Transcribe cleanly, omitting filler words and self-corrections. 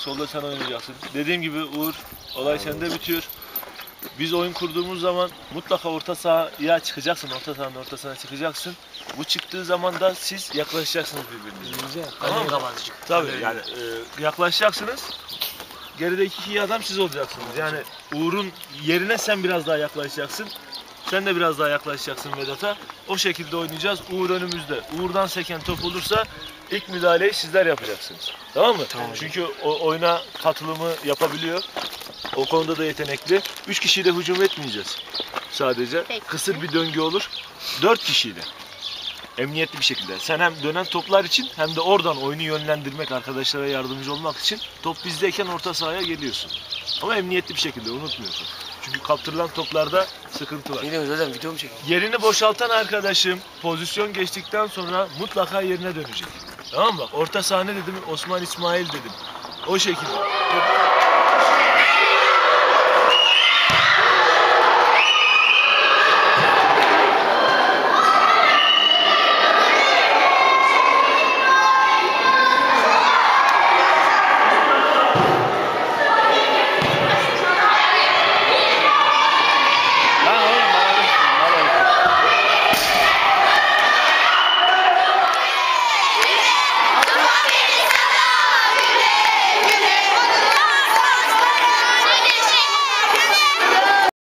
solda sen oynayacaksın. Dediğim gibi Uğur, olay sende bitiyor. Biz oyun kurduğumuz zaman mutlaka orta sahaya çıkacaksın, orta sahanın ortasına çıkacaksın. Bu çıktığı zaman da siz yaklaşacaksınız birbirinize. Tamam mı? Tabii yani yaklaşacaksınız. Geride iki adam siz olacaksınız. Yani Uğur'un yerine sen biraz daha yaklaşacaksın. Sen de biraz daha yaklaşacaksın Vedat'a. O şekilde oynayacağız. Uğur önümüzde. Uğur'dan seken top olursa ilk müdahaleyi sizler yapacaksınız. Tamam mı? Tamam. Çünkü o oyuna katılımı yapabiliyor. O konuda da yetenekli. 3 kişiyle hücum etmeyeceğiz sadece. Peki. Kısır bir döngü olur. 4 kişiyle. Emniyetli bir şekilde. Sen hem dönen toplar için hem de oradan oyunu yönlendirmek, arkadaşlara yardımcı olmak için top bizdeyken orta sahaya geliyorsun. Ama emniyetli bir şekilde unutmuyorsun. Çünkü kaptırılan toplarda sıkıntı var. Geliyoruz hocam, video mu çekiyorsun? Yerini boşaltan arkadaşım pozisyon geçtikten sonra mutlaka yerine dönecek. Tamam mı? Bak orta sahne dedim, Osman İsmail dedim. O şekilde.